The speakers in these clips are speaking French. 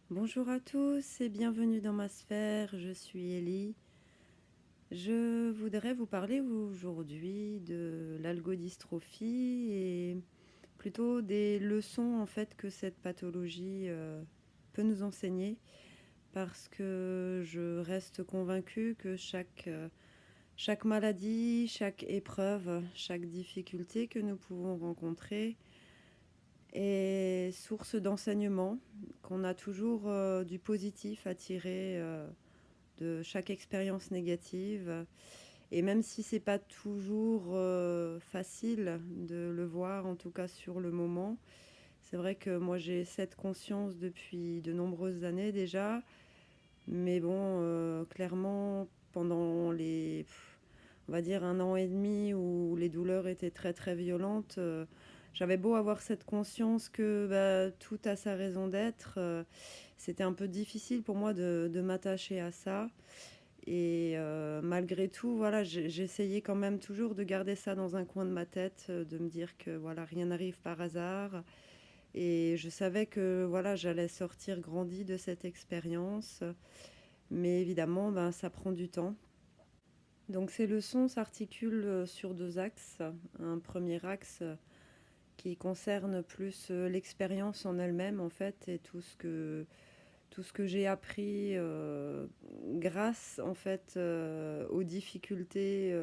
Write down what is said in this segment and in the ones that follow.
Bonjour à tous et bienvenue dans ma sphère, je suis Ellie. Je voudrais vous parler aujourd'hui de l'algodystrophie et plutôt des leçons en fait que cette pathologie peut nous enseigner parce que je reste convaincue que chaque maladie, chaque épreuve, chaque difficulté que nous pouvons rencontrer est source d'enseignement, qu'on a toujours du positif à tirer de chaque expérience négative. Et même si c'est pas toujours facile de le voir, en tout cas sur le moment, c'est vrai que moi j'ai cette conscience depuis de nombreuses années déjà. Mais bon, clairement, pendant on va dire 1 an et demi où les douleurs étaient très très violentes, j'avais beau avoir cette conscience que bah, tout a sa raison d'être, c'était un peu difficile pour moi de m'attacher à ça. Et malgré tout, voilà, j'essayais quand même toujours de garder ça dans un coin de ma tête, de me dire que voilà, rien n'arrive par hasard. Et je savais que voilà, j'allais sortir grandi de cette expérience. Mais évidemment, ben, ça prend du temps. Donc ces leçons s'articulent sur deux axes. Un premier axe qui concerne plus l'expérience en elle-même en fait et tout ce que j'ai appris grâce en fait aux difficultés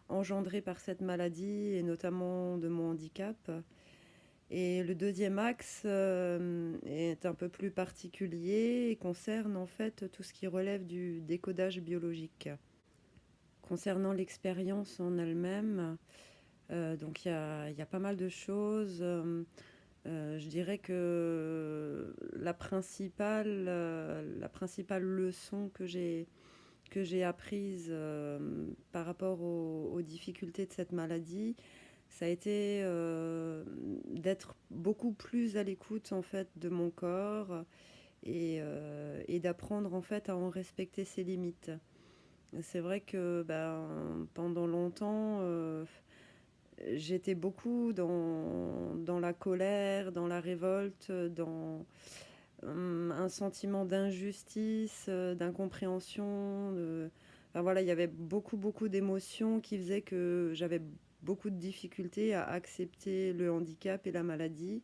engendrées par cette maladie et notamment de mon handicap. Et le deuxième axe est un peu plus particulier et concerne en fait tout ce qui relève du décodage biologique. Concernant l'expérience en elle-même, donc il y a pas mal de choses. Je dirais que la principale leçon que j'ai apprise par rapport aux difficultés de cette maladie, ça a été d'être beaucoup plus à l'écoute en fait de mon corps et d'apprendre en fait à en respecter ses limites. C'est vrai que ben, pendant longtemps, j'étais beaucoup dans la colère, dans la révolte, dans un sentiment d'injustice, d'incompréhension. Enfin, voilà, il y avait beaucoup d'émotions qui faisaient que j'avais beaucoup de difficultés à accepter le handicap et la maladie.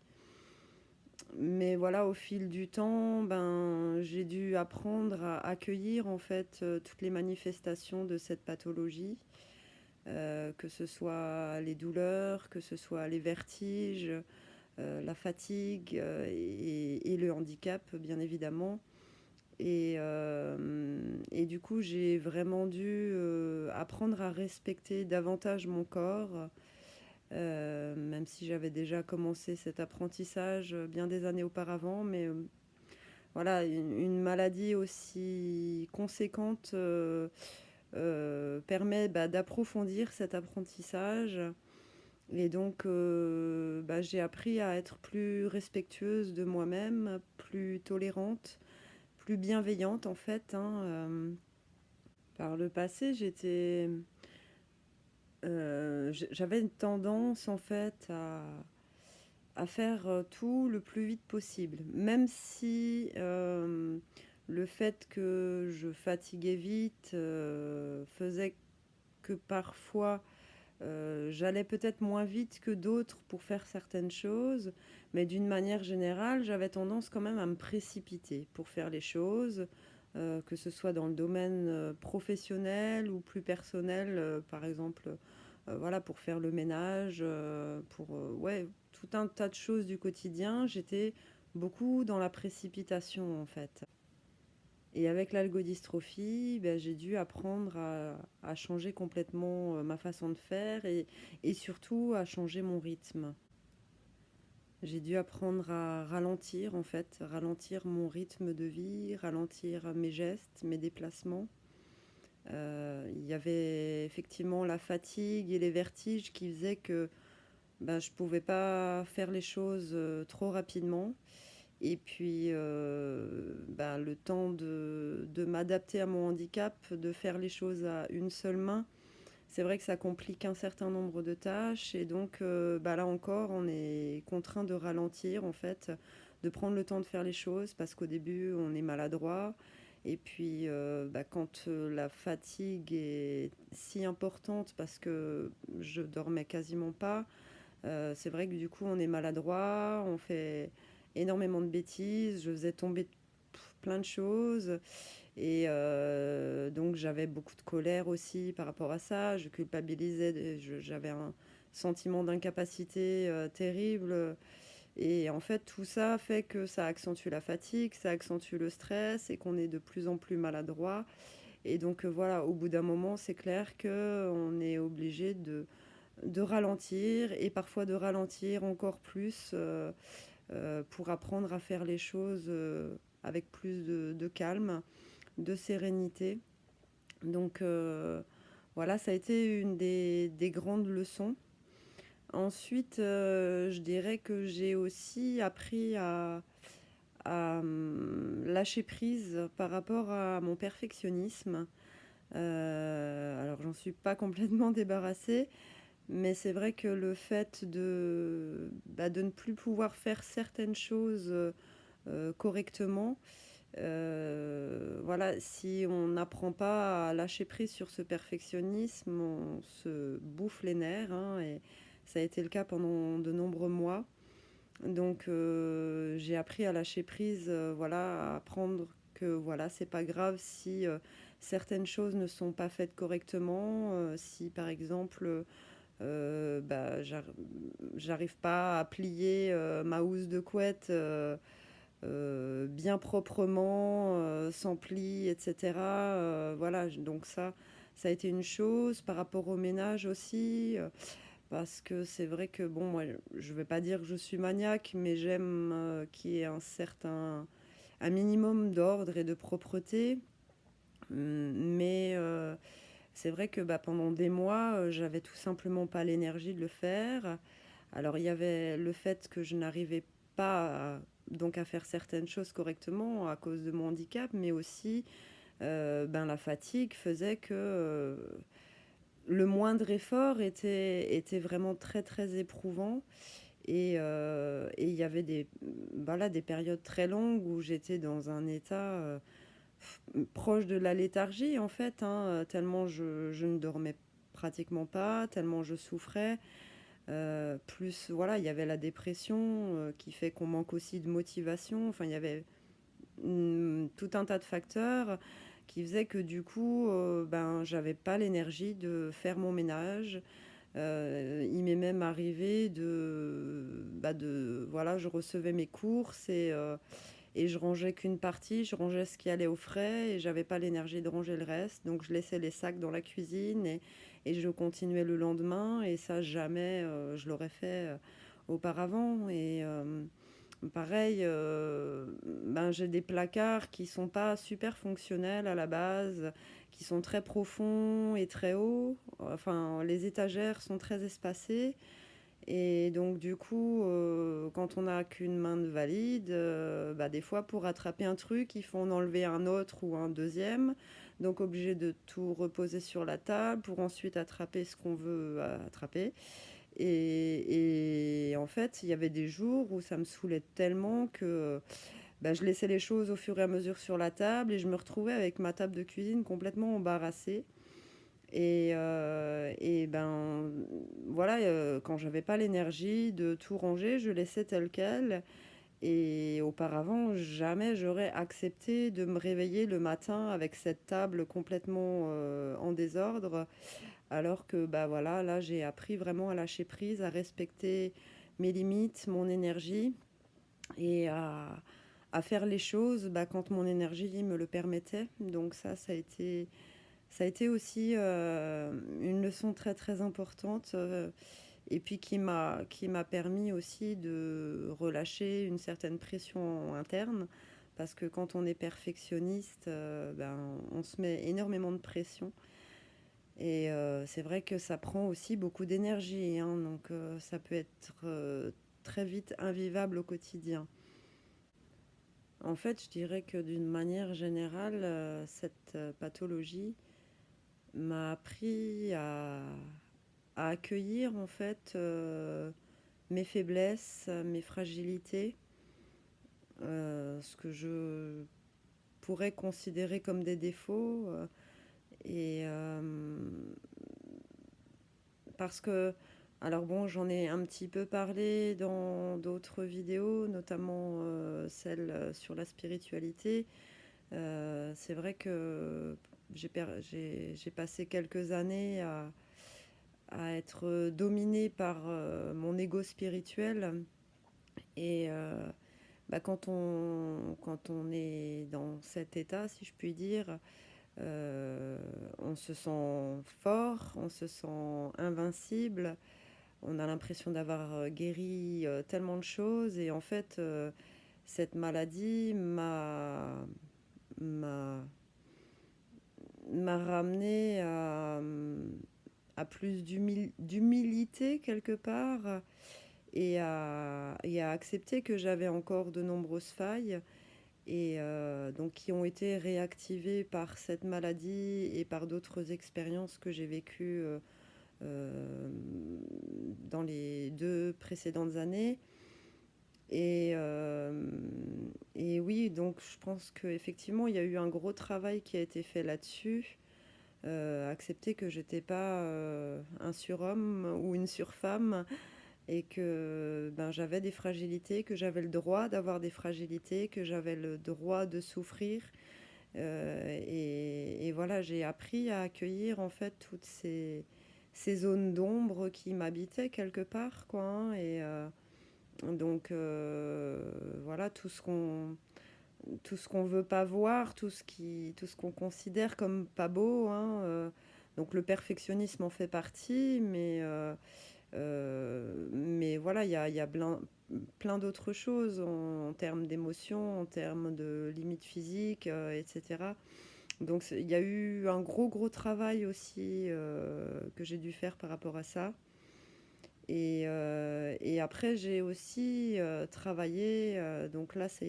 Mais voilà, au fil du temps, ben, j'ai dû apprendre à accueillir en fait toutes les manifestations de cette pathologie, que ce soit les douleurs, que ce soit les vertiges, la fatigue et le handicap, bien évidemment. Et du coup, j'ai vraiment dû apprendre à respecter davantage mon corps, même si j'avais déjà commencé cet apprentissage bien des années auparavant. Mais voilà, une maladie aussi conséquente permet bah, d'approfondir cet apprentissage. Et donc, bah, j'ai appris à être plus respectueuse de moi-même, plus tolérante, plus bienveillante en fait. Par le passé, j'avais une tendance en fait à faire tout le plus vite possible, même si le fait que je fatiguais vite faisait que parfois j'allais peut-être moins vite que d'autres pour faire certaines choses, mais d'une manière générale, j'avais tendance quand même à me précipiter pour faire les choses, que ce soit dans le domaine professionnel ou plus personnel, par exemple, voilà, pour faire le ménage, pour ouais, tout un tas de choses du quotidien. J'étais beaucoup dans la précipitation en fait. Et avec l'algodystrophie, ben, j'ai dû apprendre à changer complètement ma façon de faire et surtout à changer mon rythme. J'ai dû apprendre à ralentir en fait, ralentir mon rythme de vie, ralentir mes gestes, mes déplacements. Il y avait effectivement la fatigue et les vertiges qui faisaient que ben, je ne pouvais pas faire les choses trop rapidement. Et puis, ben, le temps de m'adapter à mon handicap, de faire les choses à une seule main, c'est vrai que ça complique un certain nombre de tâches. Et donc, bah, là encore, on est contraint de ralentir, en fait, de prendre le temps de faire les choses, parce qu'au début, on est maladroit. Et puis, quand la fatigue est si importante, parce que je dormais quasiment pas, c'est vrai que du coup, on est maladroit, on fait énormément de bêtises, je faisais tomber plein de choses. Et donc j'avais beaucoup de colère aussi par rapport à ça, je culpabilisais, j'avais un sentiment d'incapacité terrible. Et en fait, tout ça fait que ça accentue la fatigue, ça accentue le stress et qu'on est de plus en plus maladroit. Et donc voilà, au bout d'un moment, c'est clair qu'on est obligé de ralentir et parfois de ralentir encore plus pour apprendre à faire les choses avec plus de calme, de sérénité. Donc voilà, ça a été une des grandes leçons. Ensuite, je dirais que j'ai aussi appris à lâcher prise par rapport à mon perfectionnisme. Alors, j'en suis pas complètement débarrassée, mais c'est vrai que le fait de ne plus pouvoir faire certaines choses correctement, voilà, si on n'apprend pas à lâcher prise sur ce perfectionnisme, on se bouffe les nerfs, hein, et ça a été le cas pendant de nombreux mois. Donc j'ai appris à lâcher prise, voilà, à apprendre que voilà, c'est pas grave si certaines choses ne sont pas faites correctement, si par exemple j'arrive pas à plier ma housse de couette bien proprement, sans plis, etc. Voilà, donc ça a été une chose. Par rapport au ménage aussi, parce que c'est vrai que, bon, moi, je vais pas dire que je suis maniaque, mais j'aime qu'il y ait un minimum d'ordre et de propreté. Mais c'est vrai que pendant des mois, j'avais tout simplement pas l'énergie de le faire. Alors il y avait le fait que je n'arrivais pas donc à faire certaines choses correctement à cause de mon handicap, mais aussi la fatigue faisait que le moindre effort était vraiment très très éprouvant. Et il y avait des périodes très longues où j'étais dans un état proche de la léthargie en fait, hein, tellement je ne dormais pratiquement pas, tellement je souffrais. Plus, voilà, il y avait la dépression qui fait qu'on manque aussi de motivation. Enfin, il y avait tout un tas de facteurs qui faisaient que du coup, j'avais pas l'énergie de faire mon ménage. Il m'est même arrivé voilà, je recevais mes courses et je rangeais qu'une partie, je rangeais ce qui allait au frais et j'avais pas l'énergie de ranger le reste. Donc je laissais les sacs dans la cuisine et je continuais le lendemain et ça jamais je l'aurais fait auparavant. Et pareil, j'ai des placards qui sont pas super fonctionnels à la base, qui sont très profonds et très hauts. Enfin, les étagères sont très espacées. Et donc, du coup, quand on n'a qu'une main de valide, des fois, pour attraper un truc, il faut en enlever un autre ou un deuxième. Donc, obligé de tout reposer sur la table pour ensuite attraper ce qu'on veut attraper. Et en fait, il y avait des jours où ça me saoulait tellement que je laissais les choses au fur et à mesure sur la table et je me retrouvais avec ma table de cuisine complètement embarrassée. Et voilà, quand j'avais pas l'énergie de tout ranger, je laissais tel quel. Et auparavant, jamais j'aurais accepté de me réveiller le matin avec cette table complètement en désordre. Alors que, voilà, là, j'ai appris vraiment à lâcher prise, à respecter mes limites, mon énergie et à faire les choses quand mon énergie me le permettait. Donc ça a été aussi une leçon très très importante et puis qui m'a permis aussi de relâcher une certaine pression interne parce que quand on est perfectionniste, on se met énormément de pression et c'est vrai que ça prend aussi beaucoup d'énergie, hein, donc ça peut être très vite invivable au quotidien. En fait, je dirais que d'une manière générale, cette pathologie m'a appris à accueillir en fait mes faiblesses, mes fragilités ce que je pourrais considérer comme des défauts. Et parce que, alors bon, j'en ai un petit peu parlé dans d'autres vidéos, notamment celle sur la spiritualité. C'est vrai que j'ai passé quelques années à être dominée par mon ego spirituel. Et quand on est dans cet état, si je puis dire, on se sent fort, on se sent invincible, on a l'impression d'avoir guéri tellement de choses. Et en fait, cette maladie m'a, m'a ramené à plus d'humilité quelque part, et à accepter que j'avais encore de nombreuses failles, et donc qui ont été réactivées par cette maladie et par d'autres expériences que j'ai vécues euh, dans les 2 précédentes années. Et, euh, et oui, donc je pense qu'effectivement, il y a eu un gros travail qui a été fait là-dessus. Accepter que j'étais pas un surhomme ou une surfemme, et que ben, j'avais des fragilités, que j'avais le droit d'avoir des fragilités, que j'avais le droit de souffrir. Et voilà, j'ai appris à accueillir en fait toutes ces zones d'ombre qui m'habitaient quelque part, quoi, hein. Et donc voilà, tout ce qu'on veut pas voir, tout ce qu'on considère comme pas beau, hein, donc le perfectionnisme en fait partie, mais voilà, il y a plein d'autres choses en termes d'émotions, en termes de limites physiques, etc. Donc il y a eu un gros travail aussi que j'ai dû faire par rapport à ça. Et après, j'ai aussi travaillé, donc là, ça a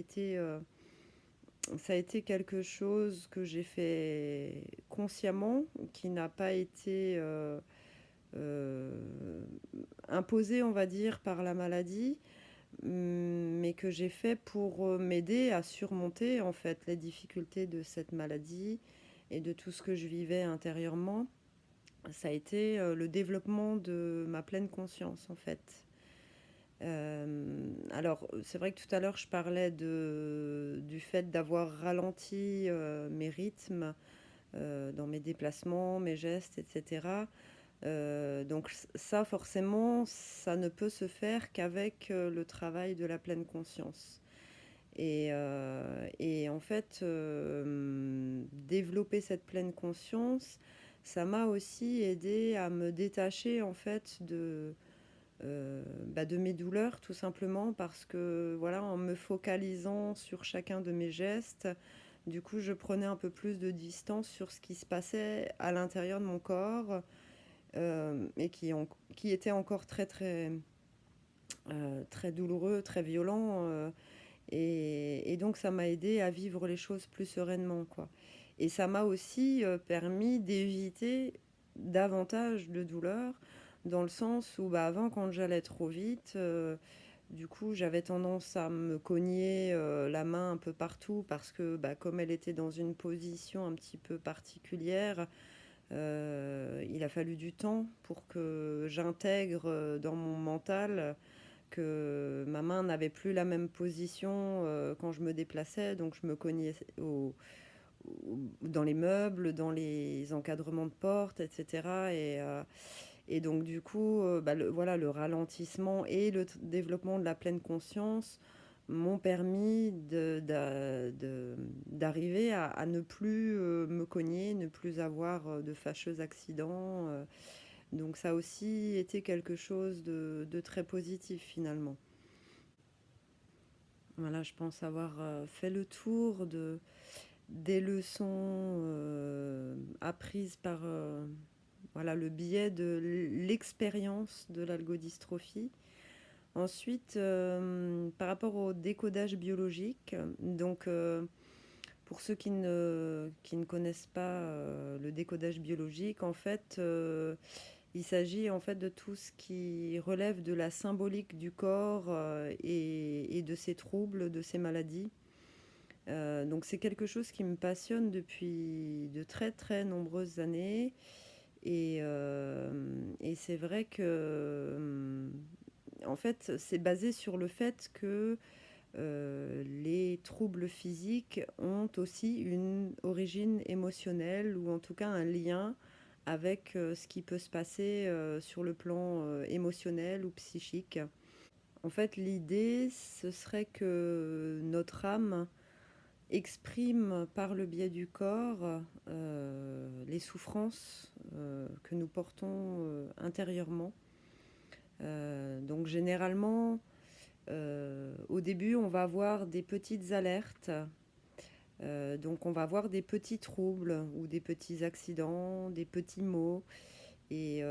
été quelque chose que j'ai fait consciemment, qui n'a pas été euh, imposé, on va dire, par la maladie, mais que j'ai fait pour m'aider à surmonter en fait les difficultés de cette maladie et de tout ce que je vivais intérieurement. Ça a été le développement de ma pleine conscience en fait. Alors, c'est vrai que tout à l'heure, je parlais du fait d'avoir ralenti mes rythmes dans mes déplacements, mes gestes, etc. Donc ça, forcément, ça ne peut se faire qu'avec le travail de la pleine conscience. Et en fait, développer cette pleine conscience, ça m'a aussi aidé à me détacher en fait de mes douleurs, tout simplement parce que voilà, en me focalisant sur chacun de mes gestes, du coup, je prenais un peu plus de distance sur ce qui se passait à l'intérieur de mon corps, et qui était encore très douloureux, très violent. Et donc, ça m'a aidé à vivre les choses plus sereinement, quoi. Et ça m'a aussi permis d'éviter davantage de douleurs, dans le sens où bah, avant, quand j'allais trop vite, du coup, j'avais tendance à me cogner la main un peu partout parce que bah, comme elle était dans une position un petit peu particulière, il a fallu du temps pour que j'intègre dans mon mental que ma main n'avait plus la même position quand je me déplaçais, donc je me cognais dans les meubles, dans les encadrements de portes, etc. Et donc du coup, bah, voilà, le ralentissement et le développement de la pleine conscience m'ont permis d'arriver à ne plus me cogner, ne plus avoir de fâcheux accidents. Donc ça a aussi été quelque chose de très positif finalement. Voilà, je pense avoir fait le tour des leçons apprises par voilà, le biais de l'expérience de l'algodystrophie. Ensuite, par rapport au décodage biologique, donc pour ceux qui ne connaissent pas le décodage biologique, en fait, Il s'agit en fait de tout ce qui relève de la symbolique du corps et de ses troubles, de ses maladies. Donc c'est quelque chose qui me passionne depuis de très très nombreuses années. Et c'est vrai que, en fait, c'est basé sur le fait que les troubles physiques ont aussi une origine émotionnelle ou en tout cas un lien avec ce qui peut se passer sur le plan émotionnel ou psychique. En fait, l'idée, ce serait que notre âme exprime par le biais du corps les souffrances que nous portons intérieurement. Donc généralement, au début, on va avoir des petites alertes. Donc on va avoir des petits troubles ou des petits accidents, des petits maux. Et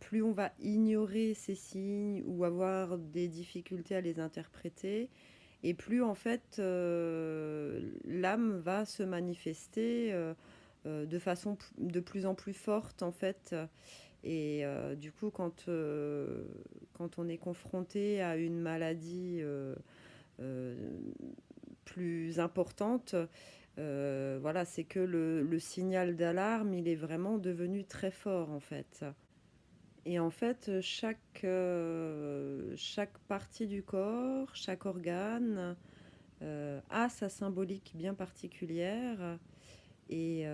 plus on va ignorer ces signes ou avoir des difficultés à les interpréter, et plus en fait l'âme va se manifester de façon de plus en plus forte en fait. Et du coup, quand on est confronté à une maladie euh, plus importante, voilà, c'est que le signal d'alarme, il est vraiment devenu très fort en fait. Et en fait, chaque partie du corps, chaque organe a sa symbolique bien particulière. Et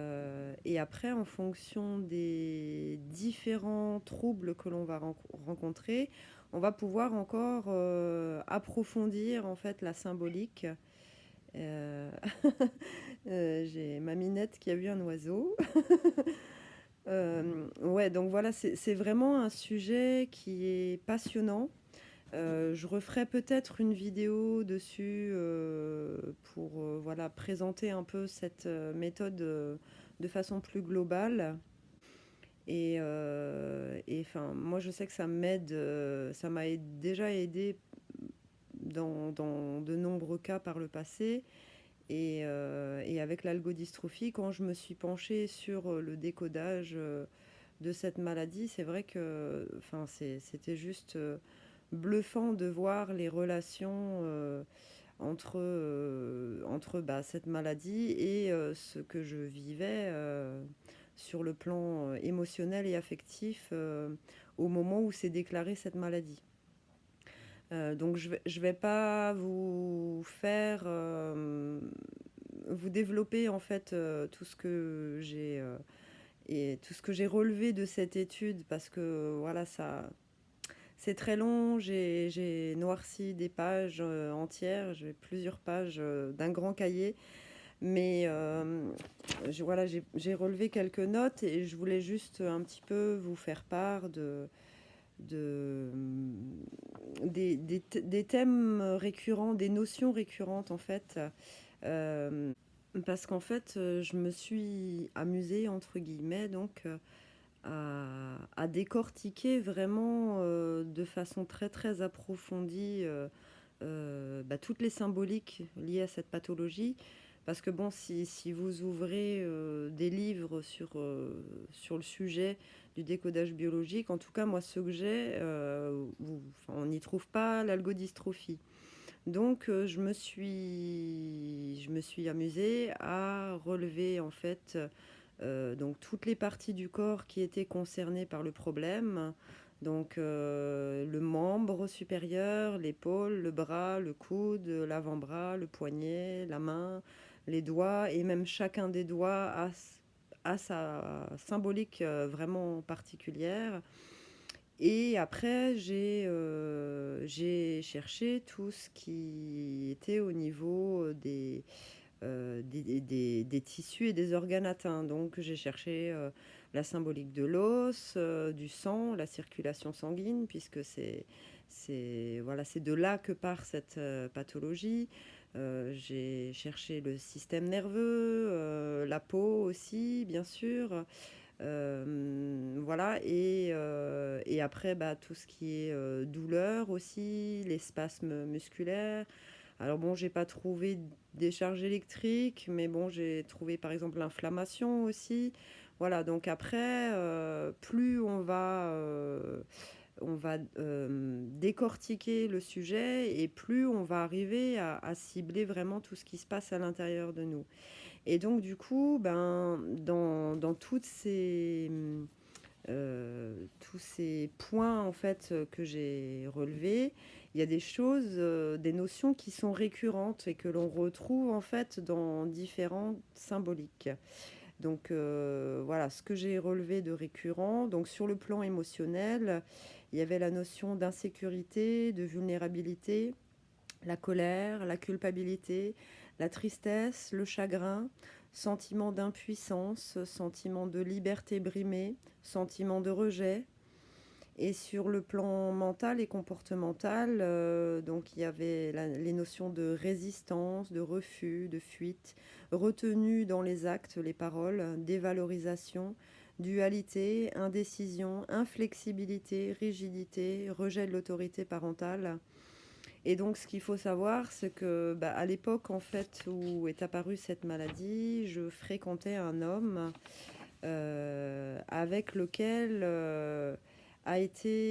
après, en fonction des différents troubles que l'on va rencontrer, on va pouvoir encore approfondir en fait la symbolique. Euh, j'ai ma minette qui a vu un oiseau. Ouais, donc voilà, c'est vraiment un sujet qui est passionnant. Je referai peut-être une vidéo dessus pour voilà, présenter un peu cette méthode de façon plus globale. Et enfin, moi, je sais que ça m'aide, ça m'a déjà aidé dans de nombreux cas par le passé. Et avec l'algodystrophie, quand je me suis penchée sur le décodage de cette maladie, c'est vrai que enfin, c'était juste bluffant de voir les relations entre bah, cette maladie et ce que je vivais sur le plan émotionnel et affectif au moment où s'est déclarée cette maladie. Donc je vais pas vous faire vous développer en fait tout ce que j'ai et tout ce que j'ai relevé de cette étude parce que voilà ça c'est très long. J'ai noirci des pages entières, j'ai plusieurs pages d'un grand cahier, mais voilà j'ai relevé quelques notes et je voulais juste un petit peu vous faire part de, des thèmes récurrents, des notions récurrentes en fait. Euh, Parce qu'en fait, je me suis amusée, entre guillemets, donc à décortiquer vraiment de façon très très approfondie bah, toutes les symboliques liées à cette pathologie. Parce que bon, si vous ouvrez des livres sur le sujet du décodage biologique, en tout cas moi ceux que j'ai, on n'y trouve pas l'algodystrophie. Donc je me suis amusée à relever en fait donc toutes les parties du corps qui étaient concernées par le problème. Donc le membre supérieur, l'épaule, le bras, le coude, l'avant-bras, le poignet, la main, les doigts et même chacun des doigts a sa symbolique vraiment particulière. Et après, j'ai cherché tout ce qui était au niveau des tissus et des organes atteints. Donc, j'ai cherché la symbolique de l'os, du sang, la circulation sanguine, puisque voilà, c'est de là que part cette pathologie. J'ai cherché le système nerveux, la peau aussi, bien sûr. Voilà, et après, bah, tout ce qui est douleur aussi, les spasmes musculaires. Alors bon, j'ai pas trouvé des charges électriques, mais bon, j'ai trouvé par exemple l'inflammation aussi. Voilà, donc après, plus on va décortiquer le sujet et plus on va arriver à cibler vraiment tout ce qui se passe à l'intérieur de nous. Et donc, du coup, ben, dans tous ces points en fait que j'ai relevés, il y a des choses, des notions qui sont récurrentes et que l'on retrouve en fait dans différentes symboliques. Donc voilà, ce que j'ai relevé de récurrent. Donc sur le plan émotionnel, il y avait la notion d'insécurité, de vulnérabilité, la colère, la culpabilité, la tristesse, le chagrin, sentiment d'impuissance, sentiment de liberté brimée, sentiment de rejet. Et sur le plan mental et comportemental, donc il y avait les notions de résistance, de refus, de fuite, retenue dans les actes, les paroles, dévalorisation, dualité, indécision, inflexibilité, rigidité, rejet de l'autorité parentale. Et donc, ce qu'il faut savoir, c'est que, bah, à l'époque, en fait, où est apparue cette maladie, je fréquentais un homme avec lequel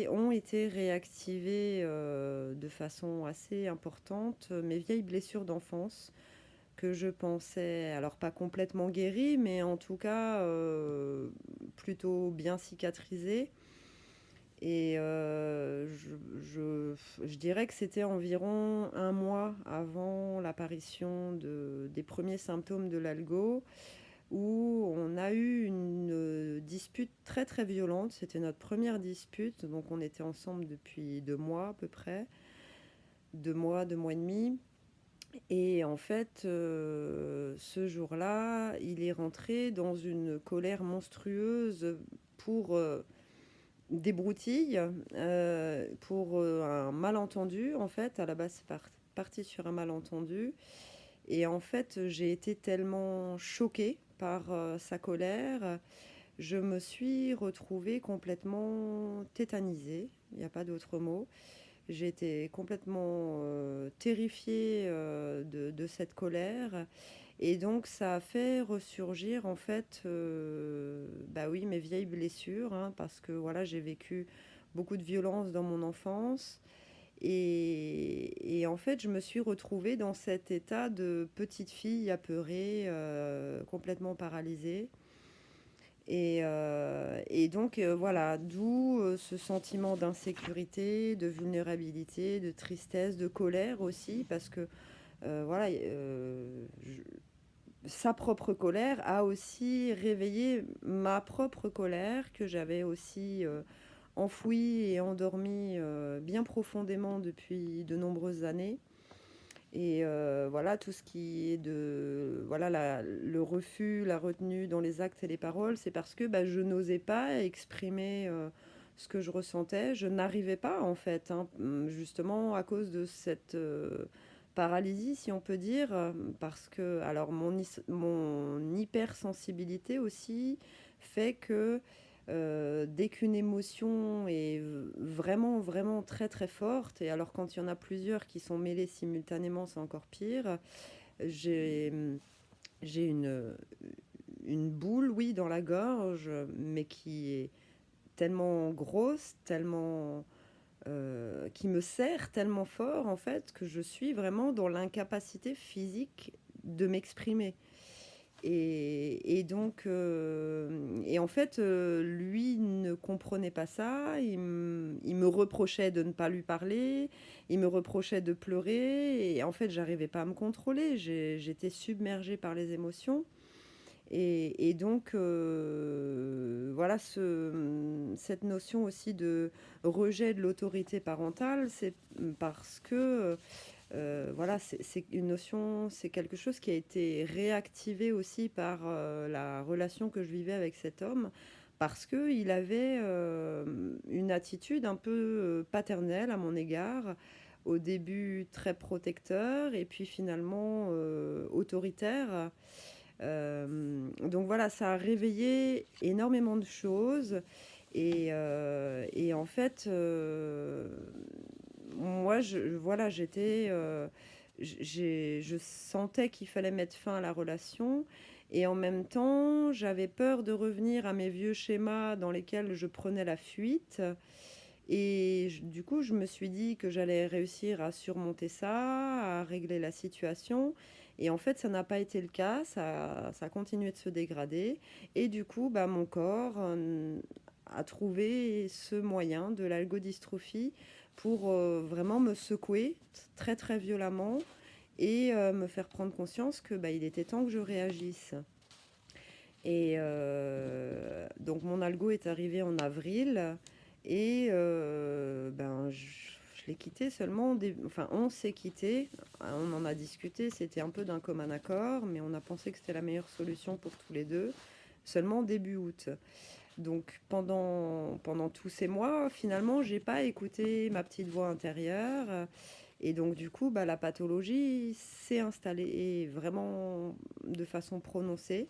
ont été réactivées de façon assez importante mes vieilles blessures d'enfance que je pensais, alors pas complètement guéries, mais en tout cas plutôt bien cicatrisées. Et je dirais que c'était environ un mois avant l'apparition des premiers symptômes de l'algo, où on a eu une dispute très très violente. C'était notre première dispute, donc on était ensemble depuis 2 mois à peu près, 2 mois, 2 mois et demi. Et en fait, ce jour-là, il est rentré dans une colère monstrueuse pour des broutilles, pour un malentendu. En fait, à la base, c'est parti sur un malentendu. Et en fait, j'ai été tellement choquée par sa colère, je me suis retrouvée complètement tétanisée, il n'y a pas d'autre mot. J'ai été complètement terrifiée de cette colère. Et donc, ça a fait ressurgir, en fait, bah oui, mes vieilles blessures, hein, parce que voilà, j'ai vécu beaucoup de violence dans mon enfance. Et en fait, je me suis retrouvée dans cet état de petite fille apeurée, complètement paralysée. Et donc, voilà, d'où ce sentiment d'insécurité, de vulnérabilité, de tristesse, de colère aussi, parce que voilà, sa propre colère a aussi réveillé ma propre colère que j'avais aussi enfouie et endormie bien profondément depuis de nombreuses années. Et voilà, tout ce qui est de voilà, le refus, la retenue dans les actes et les paroles, c'est parce que bah, je n'osais pas exprimer ce que je ressentais. Je n'arrivais pas, en fait, hein, justement à cause de cette paralysie, si on peut dire, parce que alors mon hypersensibilité aussi fait que dès qu'une émotion est vraiment, vraiment très, très forte, et alors quand il y en a plusieurs qui sont mêlées simultanément, c'est encore pire. J'ai, j'ai une boule, oui, dans la gorge, mais qui est tellement grosse, tellement, qui me serre tellement fort, en fait, que je suis vraiment dans l'incapacité physique de m'exprimer. Et donc, et en fait, lui ne comprenait pas ça. Il me reprochait de ne pas lui parler. Il me reprochait de pleurer. Et en fait, j'arrivais pas à me contrôler. J'étais submergée par les émotions. Et donc, voilà, cette notion aussi de rejet de l'autorité parentale, c'est parce que voilà, c'est une notion, c'est quelque chose qui a été réactivé aussi par la relation que je vivais avec cet homme, parce qu'il avait une attitude un peu paternelle à mon égard, au début très protecteur, et puis finalement autoritaire. Donc voilà, ça a réveillé énormément de choses. Et en fait, moi, voilà, je sentais qu'il fallait mettre fin à la relation et en même temps, j'avais peur de revenir à mes vieux schémas dans lesquels je prenais la fuite. Et du coup, je me suis dit que j'allais réussir à surmonter ça, à régler la situation. Et en fait, ça n'a pas été le cas. Ça a continué de se dégrader. Et du coup, bah, mon corps a trouvé ce moyen de l'algodystrophie pour vraiment me secouer très très violemment et me faire prendre conscience que bah, il était temps que je réagisse. Et donc mon algo est arrivé en avril et ben, je l'ai quitté seulement, enfin on s'est quitté, on en a discuté, c'était un peu d'un commun accord, mais on a pensé que c'était la meilleure solution pour tous les deux, seulement début août. Donc pendant tous ces mois, finalement, j'ai pas écouté ma petite voix intérieure. Et donc du coup, bah, la pathologie s'est installée vraiment de façon prononcée.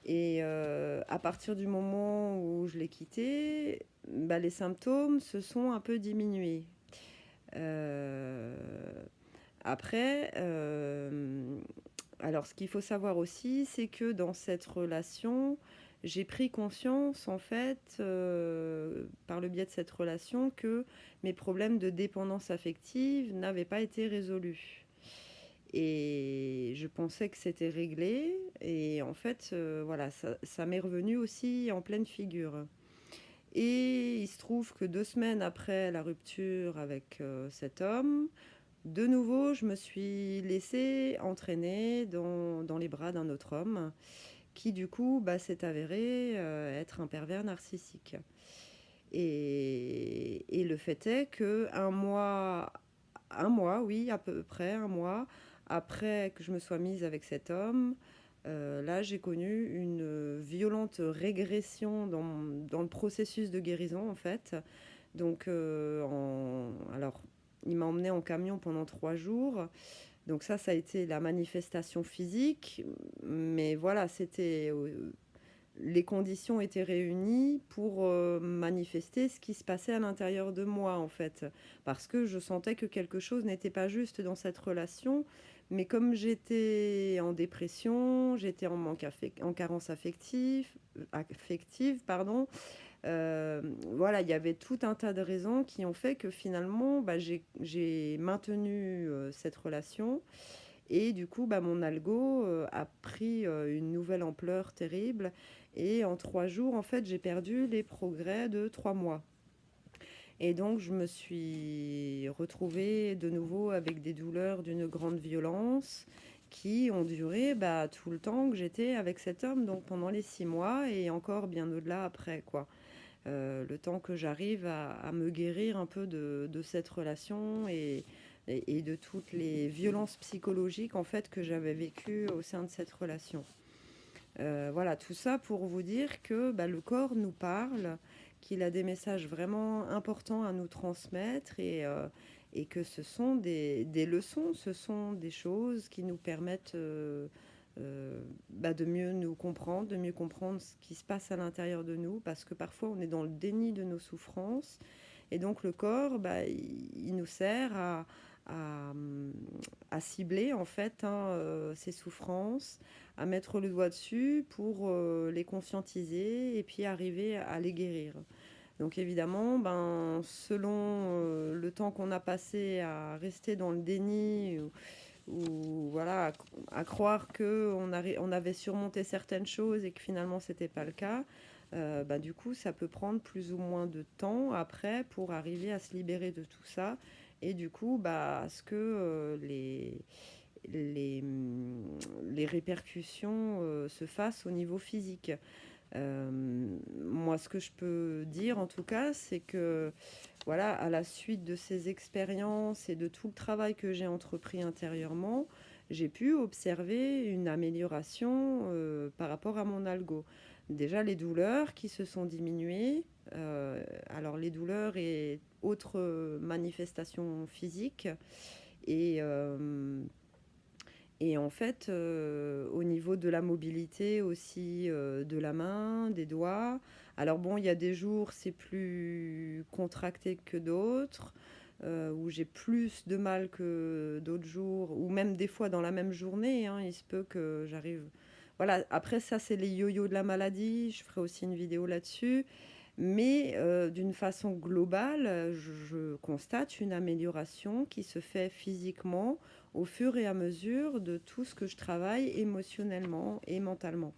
Et à partir du moment où je l'ai quitté, bah, les symptômes se sont un peu diminués. Euh, après, alors ce qu'il faut savoir aussi, c'est que dans cette relation, j'ai pris conscience, en fait, par le biais de cette relation, que mes problèmes de dépendance affective n'avaient pas été résolus. Et je pensais que c'était réglé. Et en fait, voilà, ça m'est revenu aussi en pleine figure. Et il se trouve que 2 semaines après la rupture avec cet homme, de nouveau, je me suis laissée entraîner dans les bras d'un autre homme qui, du coup, bah, s'est avéré être un pervers narcissique. Et le fait est que un mois, oui, à peu près un mois après que je me sois mise avec cet homme, là, j'ai connu une violente régression dans le processus de guérison, en fait. Donc, alors, il m'a emmené en camion pendant 3 jours. Donc ça a été la manifestation physique. Mais voilà, les conditions étaient réunies pour manifester ce qui se passait à l'intérieur de moi, en fait. Parce que je sentais que quelque chose n'était pas juste dans cette relation. Mais comme j'étais en dépression, j'étais en carence affective, pardon, voilà, il y avait tout un tas de raisons qui ont fait que finalement, bah, j'ai maintenu cette relation. Et du coup, bah, mon algo a pris une nouvelle ampleur terrible. Et en 3 jours, en fait, j'ai perdu les progrès de 3 mois. Et donc, je me suis retrouvée de nouveau avec des douleurs d'une grande violence qui ont duré bah, tout le temps que j'étais avec cet homme, donc pendant les 6 mois et encore bien au-delà après, quoi. Le temps que j'arrive à me guérir un peu de cette relation et de toutes les violences psychologiques en fait que j'avais vécues au sein de cette relation. Voilà, tout ça pour vous dire que bah, le corps nous parle, qu'il a des messages vraiment importants à nous transmettre et que ce sont des leçons, ce sont des choses qui nous permettent bah, de mieux nous comprendre, de mieux comprendre ce qui se passe à l'intérieur de nous, parce que parfois on est dans le déni de nos souffrances, et donc le corps, bah, il nous sert à, à cibler en fait ces souffrances, à mettre le doigt dessus pour les conscientiser et puis arriver à les guérir. Donc évidemment, ben, selon le temps qu'on a passé à rester dans le déni ou voilà, à croire on avait surmonté certaines choses et que finalement c'était pas le cas, bah, du coup ça peut prendre plus ou moins de temps après pour arriver à se libérer de tout ça et du coup bah, à ce que les, les répercussions se fassent au niveau physique. Moi, ce que je peux dire en tout cas, c'est que voilà, à la suite de ces expériences et de tout le travail que j'ai entrepris intérieurement, j'ai pu observer une amélioration par rapport à mon algo. Déjà, les douleurs qui se sont diminuées. Alors, les douleurs et autres manifestations physiques. Et, et en fait, au niveau de la mobilité aussi, de la main, des doigts. Alors bon, il y a des jours, c'est plus contracté que d'autres. où j'ai plus de mal que d'autres jours, ou même des fois dans la même journée, hein, il se peut que j'arrive. Voilà, après ça, c'est les yo-yo de la maladie, je ferai aussi une vidéo là-dessus. Mais d'une façon globale, je constate une amélioration qui se fait physiquement au fur et à mesure de tout ce que je travaille émotionnellement et mentalement.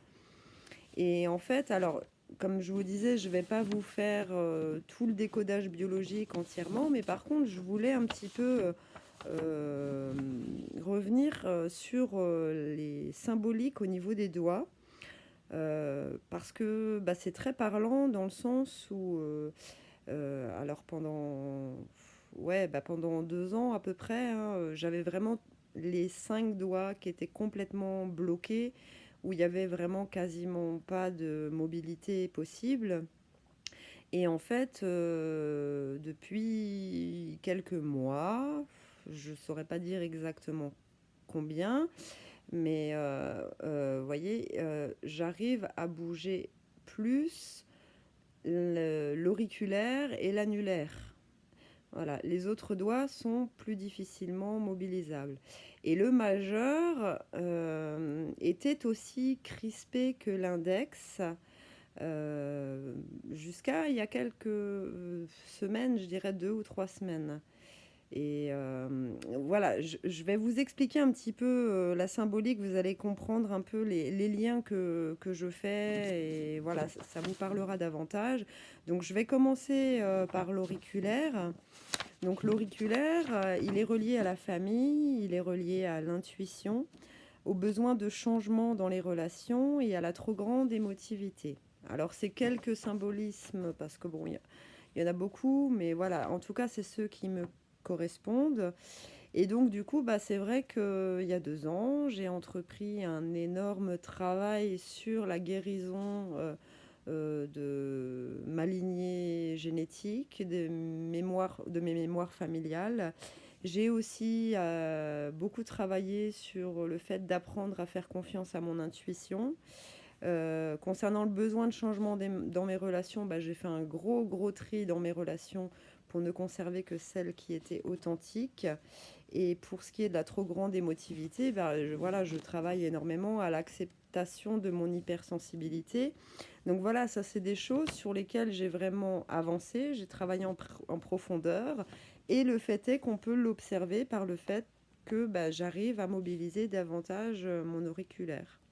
Et en fait, alors, comme je vous disais, je ne vais pas vous faire tout le décodage biologique entièrement, mais par contre, je voulais un petit peu euh, revenir sur les symboliques au niveau des doigts. Parce que bah, c'est très parlant dans le sens où, alors pendant 2 ans à peu près, hein, j'avais vraiment les 5 doigts qui étaient complètement bloqués, où il y avait vraiment quasiment pas de mobilité possible. Et en fait, depuis quelques mois, je saurais pas dire exactement combien, mais vous voyez, j'arrive à bouger plus l'auriculaire et l'annulaire. Voilà, les autres doigts sont plus difficilement mobilisables. Et le majeur était aussi crispé que l'index jusqu'à il y a quelques semaines, je dirais 2 ou 3 semaines. Et voilà, je vais vous expliquer un petit peu la symbolique, vous allez comprendre un peu les liens que je fais, et voilà, ça vous parlera davantage. Donc je vais commencer par l'auriculaire. Donc l'auriculaire, il est relié à la famille, il est relié à l'intuition, au besoin de changement dans les relations et à la trop grande émotivité. Alors c'est quelques symbolismes, parce que bon, il y en a beaucoup, mais voilà, en tout cas c'est ceux qui me correspondent. Et donc du coup, bah, c'est vrai qu'il y a 2 ans, j'ai entrepris un énorme travail sur la guérison de ma lignée génétique, de mes mémoires familiales. J'ai aussi beaucoup travaillé sur le fait d'apprendre à faire confiance à mon intuition. Concernant le besoin de changement dans mes relations, bah, j'ai fait un gros tri dans mes relations pour ne conserver que celles qui étaient authentiques. Et pour ce qui est de la trop grande émotivité, bah, voilà, je travaille énormément à l'acceptation de mon hypersensibilité. Donc voilà, ça c'est des choses sur lesquelles j'ai vraiment avancé, j'ai travaillé en profondeur. Et le fait est qu'on peut l'observer par le fait que bah, j'arrive à mobiliser davantage mon auriculaire.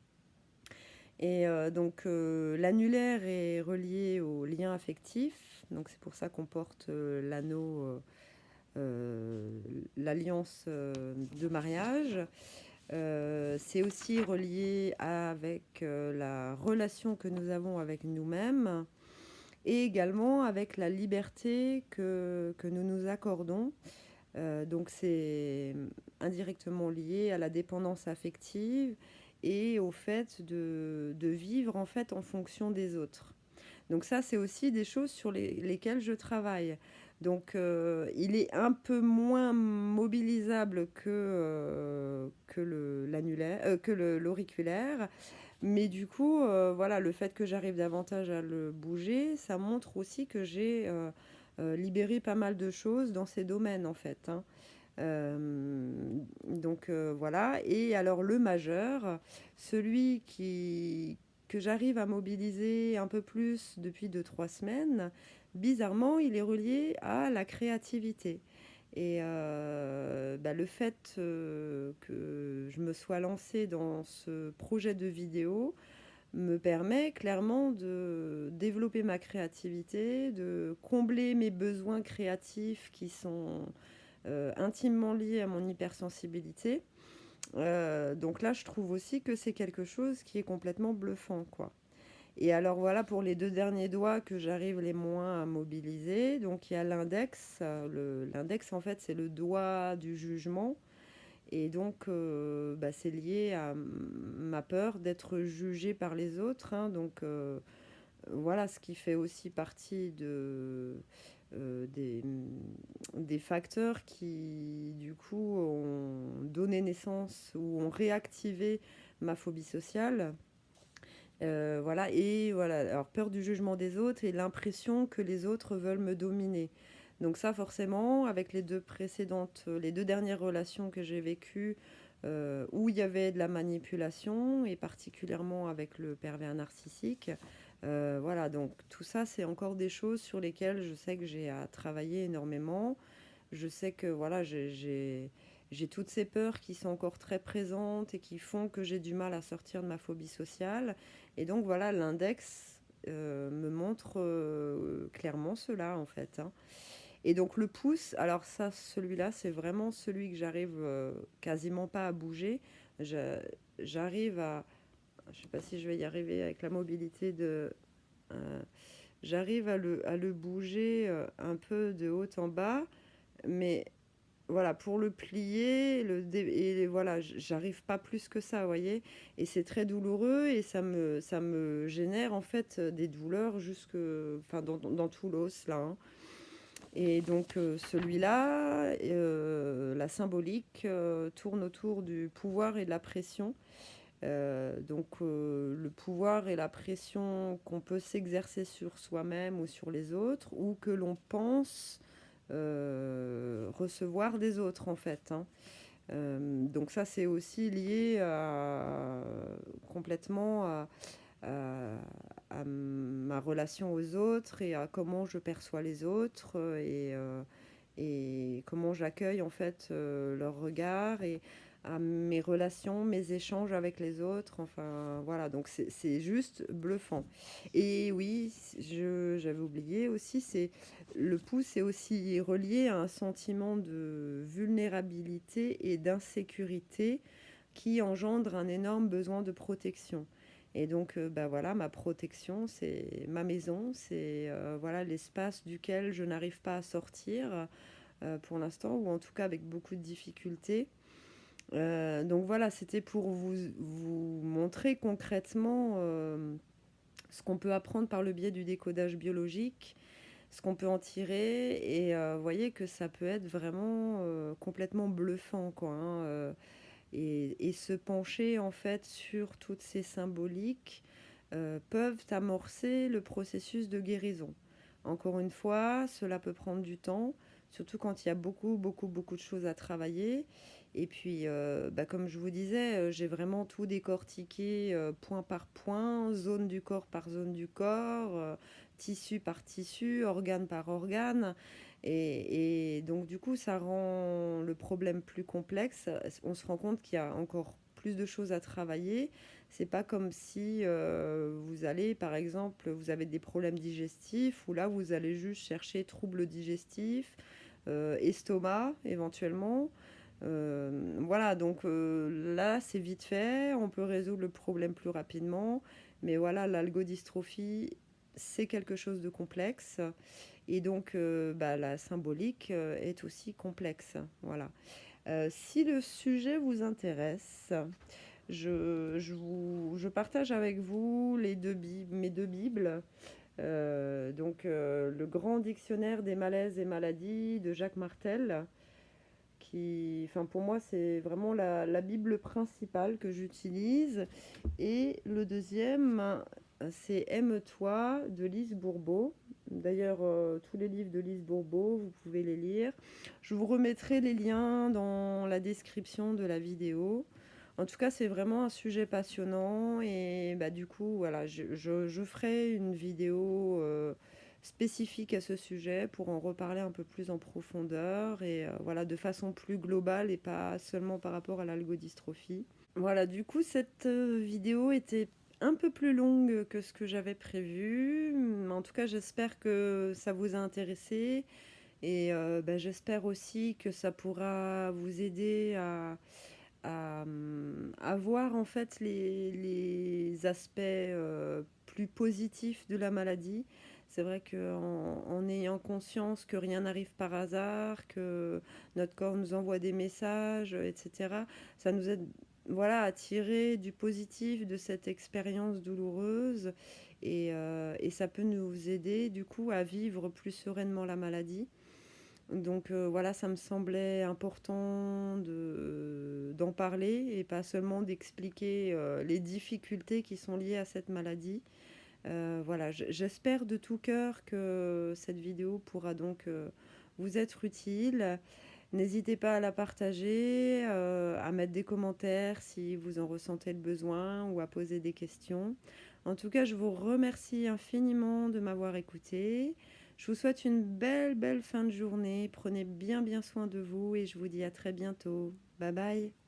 Et donc l'annulaire est relié au lien affectif, donc c'est pour ça qu'on porte l'anneau, l'alliance de mariage. C'est aussi relié avec la relation que nous avons avec nous-mêmes et également avec la liberté que nous nous accordons. Donc c'est indirectement lié à la dépendance affective et au fait de vivre en fait en fonction des autres. Donc ça, c'est aussi des choses sur lesquelles je travaille. Donc il est un peu moins mobilisable que l'auriculaire. Mais du coup, voilà, le fait que j'arrive davantage à le bouger, ça montre aussi que j'ai libéré pas mal de choses dans ces domaines, en fait, hein. Donc voilà. Et alors le majeur, celui que j'arrive à mobiliser un peu plus depuis 2 3 semaines, bizarrement, il est relié à la créativité. Et bah, le fait que je me sois lancée dans ce projet de vidéo me permet clairement de développer ma créativité, de combler mes besoins créatifs qui sont intimement liés à mon hypersensibilité. Donc là, je trouve aussi que c'est quelque chose qui est complètement bluffant, quoi. Et alors voilà pour les 2 derniers doigts que j'arrive les moins à mobiliser. Donc il y a l'index. L'index, en fait, c'est le doigt du jugement. Et donc, bah, c'est lié à ma peur d'être jugée par les autres, hein. Donc voilà, ce qui fait aussi partie euh, des, des facteurs qui, du coup, ont donné naissance ou ont réactivé ma phobie sociale. Voilà, et voilà, alors peur du jugement des autres et l'impression que les autres veulent me dominer. Donc ça, forcément, avec les deux dernières relations que j'ai vécues, où il y avait de la manipulation, et particulièrement avec le pervers narcissique, voilà, donc tout ça, c'est encore des choses sur lesquelles je sais que j'ai à travailler énormément. Je sais que voilà, j'ai toutes ces peurs qui sont encore très présentes et qui font que j'ai du mal à sortir de ma phobie sociale. Et donc voilà, l'index me montre clairement cela en fait, hein. Et donc le pouce, alors ça, celui-là, c'est vraiment celui que j'arrive quasiment pas à bouger. Je- J'arrive à, je sais pas si je vais y arriver avec la mobilité euh, j'arrive à le bouger un peu de haut en bas, mais voilà, pour le plier, et voilà, j'arrive pas plus que ça, vous voyez. Et c'est très douloureux et ça me génère en fait des douleurs enfin, dans tout l'os là, hein. Et donc celui-là, la symbolique, tourne autour du pouvoir et de la pression. Le pouvoir et la pression qu'on peut s'exercer sur soi-même ou sur les autres, ou que l'on pense recevoir des autres en fait, hein. Donc ça, c'est aussi lié complètement à- à ma relation aux autres et à comment je perçois les autres, et comment j'accueille en fait leur regard, et à mes relations, mes échanges avec les autres. Enfin voilà, donc c'est juste bluffant. Et oui, j'avais oublié aussi, c'est le pouce est aussi relié à un sentiment de vulnérabilité et d'insécurité qui engendre un énorme besoin de protection. Et donc, bah voilà, ma protection, c'est ma maison, c'est voilà l'espace duquel je n'arrive pas à sortir pour l'instant, ou en tout cas avec beaucoup de difficultés. Donc voilà, c'était pour vous montrer concrètement ce qu'on peut apprendre par le biais du décodage biologique, ce qu'on peut en tirer, et vous voyez que ça peut être vraiment complètement bluffant, quoi, hein, et se pencher en fait sur toutes ces symboliques peuvent amorcer le processus de guérison. Encore une fois, cela peut prendre du temps, surtout quand il y a beaucoup de choses à travailler. Et puis, bah, comme je vous disais, j'ai vraiment tout décortiqué point par point, zone du corps par zone du corps, tissu par tissu, organe par organe. Et donc, du coup, ça rend le problème plus complexe. On se rend compte qu'il y a encore plus de choses à travailler. C'est pas comme si vous allez, par exemple, vous avez des problèmes digestifs, ou là, vous allez juste chercher troubles digestifs, estomac éventuellement. Voilà, donc là, c'est vite fait, on peut résoudre le problème plus rapidement. Mais voilà, l'algodystrophie, c'est quelque chose de complexe. Et donc, bah, la symbolique est aussi complexe. Voilà. Si le sujet vous intéresse, je partage avec vous mes deux Bibles. Le Grand Dictionnaire des malaises et maladies de Jacques Martel, enfin, pour moi, c'est vraiment la Bible principale que j'utilise. Et le deuxième, c'est Aime-toi de Lise Bourbeau. D'ailleurs, tous les livres de Lise Bourbeau, vous pouvez les lire. Je vous remettrai les liens dans la description de la vidéo. En tout cas, c'est vraiment un sujet passionnant, et bah, du coup, voilà, je ferai une vidéo spécifique à ce sujet pour en reparler un peu plus en profondeur, et voilà, de façon plus globale et pas seulement par rapport à l'algodystrophie. Voilà, du coup, cette vidéo était un peu plus longue que ce que j'avais prévu. En tout cas, j'espère que ça vous a intéressé, et bah, j'espère aussi que ça pourra vous aider à voir en fait les aspects plus positifs de la maladie. C'est vrai qu'en ayant conscience que rien n'arrive par hasard, que notre corps nous envoie des messages, etc., ça nous aide, voilà, à tirer du positif de cette expérience douloureuse, et ça peut nous aider du coup à vivre plus sereinement la maladie. Donc voilà, ça me semblait important d'en parler, et pas seulement d'expliquer les difficultés qui sont liées à cette maladie. Voilà, j'espère de tout cœur que cette vidéo pourra donc vous être utile. N'hésitez pas à la partager, à mettre des commentaires si vous en ressentez le besoin ou à poser des questions. En tout cas, je vous remercie infiniment de m'avoir écouté. Je vous souhaite une belle fin de journée. Prenez bien soin de vous et je vous dis à très bientôt. Bye bye.